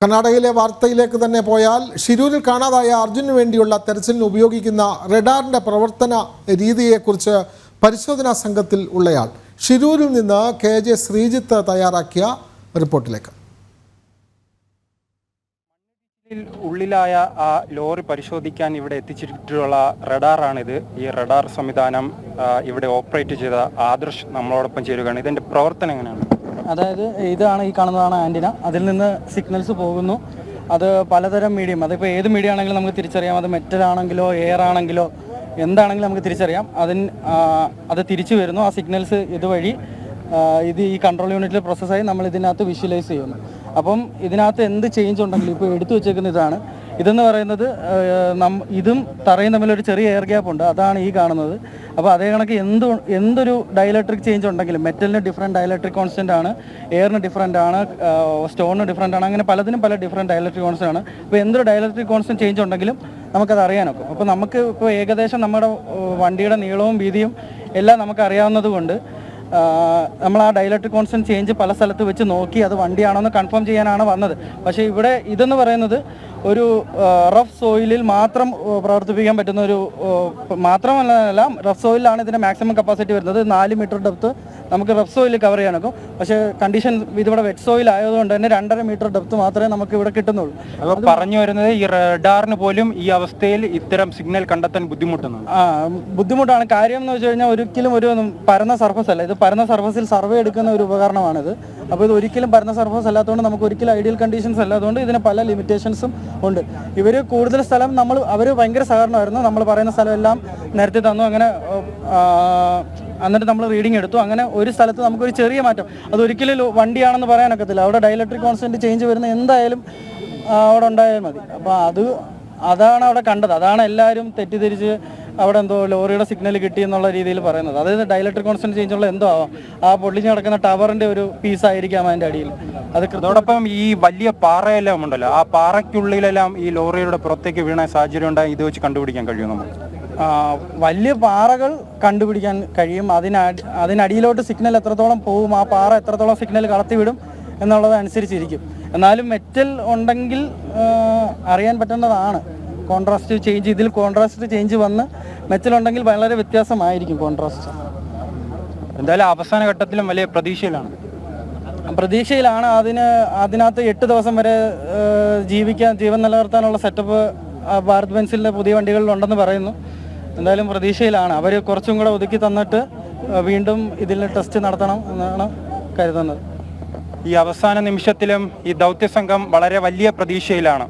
കർണാടകയിലെ വാർത്തയിലേക്ക് തന്നെ പോയാൽ ഷിരൂരിൽ കാണാതായ അർജുനു വേണ്ടിയുള്ള തെരച്ചിലിന് ഉപയോഗിക്കുന്ന റഡാറിന്റെ പ്രവർത്തന രീതിയെക്കുറിച്ച് പരിശോധനാ സംഘത്തിൽ ഉള്ളയാൾ ഷിരൂരിൽ നിന്ന് KJ ശ്രീജിത്ത് തയ്യാറാക്കിയ റിപ്പോർട്ടിലേക്ക്. ഉള്ളിലായ ആ ലോറി പരിശോധിക്കാൻ ഇവിടെ എത്തിച്ചിട്ടുള്ള റഡാറാണിത്. ഈ റഡാർ സംവിധാനം ഇവിടെ ഓപ്പറേറ്റ് ചെയ്ത ആദർശ് നമ്മളോടൊപ്പം ചേരുകയാണ്. ഇതിന്റെ പ്രവർത്തനം എങ്ങനെയാണ്? അതായത് ഇതാണ് ഈ കാണുന്നതാണ് ആൻറ്റിന. അതിൽ നിന്ന് സിഗ്നൽസ് പോകുന്നു. അത് പലതരം മീഡിയം, അതിപ്പോൾ ഏത് മീഡിയം ആണെങ്കിലും നമുക്ക് തിരിച്ചറിയാം. അത് മെറ്റൽ ആണെങ്കിലോ എയർ ആണെങ്കിലോ എന്താണെങ്കിലും നമുക്ക് തിരിച്ചറിയാം. അത് തിരിച്ചു വരുന്നു. ആ സിഗ്നൽസ് ഇതുവഴി ഇത് ഈ കൺട്രോൾ യൂണിറ്റിൽ പ്രോസസ്സായി നമ്മൾ ഇതിനകത്ത് വിഷ്വലൈസ് ചെയ്യുന്നു. അപ്പം ഇതിനകത്ത് എന്ത് ചേഞ്ച് ഉണ്ടെങ്കിലും ഇപ്പോൾ എടുത്തു വെച്ചേക്കുന്ന ഇതെന്ന് പറയുന്നത് ഇതും തറയും തമ്മിലൊരു ചെറിയ എയർ ഗ്യാപ്പ് ഉണ്ട്. അതാണ് ഈ കാണുന്നത്. അപ്പോൾ അതേ കണക്ക് എന്തൊരു ഡയലക്ട്രിക് ചേഞ്ച് ഉണ്ടെങ്കിലും മെറ്റലിന് ഡിഫറെൻറ്റ് ഡയലക്ട്രിക് കോൺസ്റ്റൻ്റ് ആണ്, എയറിന് ഡിഫറെൻ്റ് ആണ്, സ്റ്റോണിന് ഡിഫറെൻ്റ് ആണ്, അങ്ങനെ പലതിനും പല ഡിഫറെൻറ്റ് ഡയലക്ട്രിക് കോൺസ്റ്റൻ്റ് ആണ്. അപ്പോൾ എന്തൊരു ഡയലക്ട്രിക് കോൺസ്റ്റൻ്റ് ചേഞ്ച് ഉണ്ടെങ്കിലും നമുക്കത് അറിയാനൊക്കും. അപ്പോൾ നമുക്ക് ഇപ്പോൾ ഏകദേശം നമ്മുടെ വണ്ടിയുടെ നീളവും വീതിയും എല്ലാം നമുക്ക് അറിയാവുന്നത് കൊണ്ട് നമ്മൾ ആ ഡയലക്ട്രിക് കോൺസ്റ്റന്റ് ചേഞ്ച് പല സ്ഥലത്ത് വെച്ച് നോക്കി അത് വണ്ടിയാണെന്ന് കൺഫേം ചെയ്യാനാണ് വന്നത്. പക്ഷേ ഇവിടെ ഇതെന്ന് പറയുന്നത് ഒരു റഫ് സോയിലിൽ മാത്രം പ്രവർത്തിപ്പിക്കാൻ പറ്റുന്ന ഒരു മാത്രമല്ല, റഫ് സോയിലാണ് ഇതിൻ്റെ മാക്സിമം കപ്പാസിറ്റി വരുന്നത്. 4 മീറ്റർ ഡെപ്ത് നമുക്ക് റഫ് സോയിൽ കവർ ചെയ്യാനൊക്കും. പക്ഷേ കണ്ടീഷൻ ഇതിവിടെ വെറ്റ് സോയിൽ ആയതുകൊണ്ട് തന്നെ 2.5 മീറ്റർ ഡെപ്ത് മാത്രമേ നമുക്ക് ഇവിടെ കിട്ടുന്നുള്ളൂ. അപ്പോൾ പറഞ്ഞു വരുന്നത് ഈ റഡാറിന് പോലും ഈ അവസ്ഥയിൽ ഇത്തരം സിഗ്നൽ കണ്ടെത്താൻ ബുദ്ധിമുട്ടാണ്. കാര്യം എന്ന് വെച്ച് കഴിഞ്ഞാൽ ഒരിക്കലും ഒരു പരന്ന സർഫസ് അല്ല ഇത്. പരന്ന സർഫസിൽ സർവേ എടുക്കുന്ന ഒരു ഉപകരണമാണിത്. അപ്പോൾ ഇത് ഒരിക്കലും പരന്ന സർഫസ് അല്ലാത്തതുകൊണ്ട് നമുക്ക് ഒരിക്കലും ഐഡിയൽ കണ്ടീഷൻസ് അല്ലാത്തതുകൊണ്ട് ഇതിന് പല ലിമിറ്റേഷൻസും ഉണ്ട്. ഇവർ കൂടുതൽ സ്ഥലം അവർ ഭയങ്കര സഹകരണമായിരുന്നു. നമ്മൾ പറയുന്ന സ്ഥലമെല്ലാം നിരത്തി തന്നു. അങ്ങനെ എന്നിട്ട് നമ്മൾ റീഡിങ് എടുത്തു. അങ്ങനെ ഒരു സ്ഥലത്ത് നമുക്കൊരു ചെറിയ മാറ്റം, അതൊരിക്കലും വണ്ടിയാണെന്ന് പറയാനൊക്കത്തില്ല. അവിടെ ഡയലക്ട്രിക് കോൺസ്റ്റന്റ് ചേഞ്ച് വരുന്ന എന്തായാലും അവിടെ ഉണ്ടായാൽ മതി. അപ്പോൾ അതാണ് അവിടെ കണ്ടത്. അതാണ് എല്ലാവരും തെറ്റിദ്ധരിച്ച് അവിടെ എന്തോ ലോറിയുടെ സിഗ്നൽ കിട്ടി എന്നുള്ള രീതിയിൽ പറയുന്നത്. അതായത് ഡയലക്ട്രിക് കോൺസ്റ്റന്റ് ചേഞ്ച് ഉള്ള എന്തോ ആവാം. ആ പൊളിഞ്ഞ് കിടക്കുന്ന ടവറിന്റെ ഒരു പീസായിരിക്കാം അതിൻ്റെ അടിയിൽ. അതോടൊപ്പം ഈ വലിയ പാറയെല്ലാം ഉണ്ടല്ലോ, ആ പാറയ്ക്കുള്ളിലെല്ലാം ഈ ലോറിയുടെ പുറത്തേക്ക് വീണ സാഹചര്യം ഉണ്ടായി. ഇത് വെച്ച് കണ്ടുപിടിക്കാൻ കഴിയും നമുക്ക്? വലിയ പാറകൾ കണ്ടുപിടിക്കാൻ കഴിയും. അതിനടിയിലോട്ട് സിഗ്നൽ എത്രത്തോളം പോവും, ആ പാറ എത്രത്തോളം സിഗ്നൽ കടത്തിവിടും എന്നുള്ളത് അനുസരിച്ചിരിക്കും. എന്നാലും മെറ്റൽ ഉണ്ടെങ്കിൽ അറിയാൻ പറ്റുന്നതാണ്. കോൺട്രാസ്റ്റ് ചേഞ്ച്, ഇതിൽ കോൺട്രാസ്റ്റ് ചേഞ്ച് വന്ന് മെറ്റൽ ഉണ്ടെങ്കിൽ വളരെ വ്യത്യാസമായിരിക്കും കോൺട്രാസ്റ്റ്. എന്തായാലും അവസാന ഘട്ടത്തിലും വലിയ പ്രതീക്ഷയിലാണ്. അതിനകത്ത് 8 ദിവസം വരെ ജീവൻ നിലനിർത്താനുള്ള സെറ്റപ്പ് ഭാരത് ബെൻസിൻ്റെ പുതിയ വണ്ടികളിലുണ്ടെന്ന് പറയുന്നു. എന്തായാലും പ്രതീക്ഷയിലാണ്. അവർ കുറച്ചും കൂടെ ഒതുക്കി തന്നിട്ട് വീണ്ടും ഇതിൽ ടെസ്റ്റ് നടത്തണം എന്നാണ് കരുതുന്നത്. ഈ അവസാന നിമിഷത്തിലും ഈ ദൗത്യസംഘം വളരെ വലിയ പ്രതീക്ഷയിലാണ്.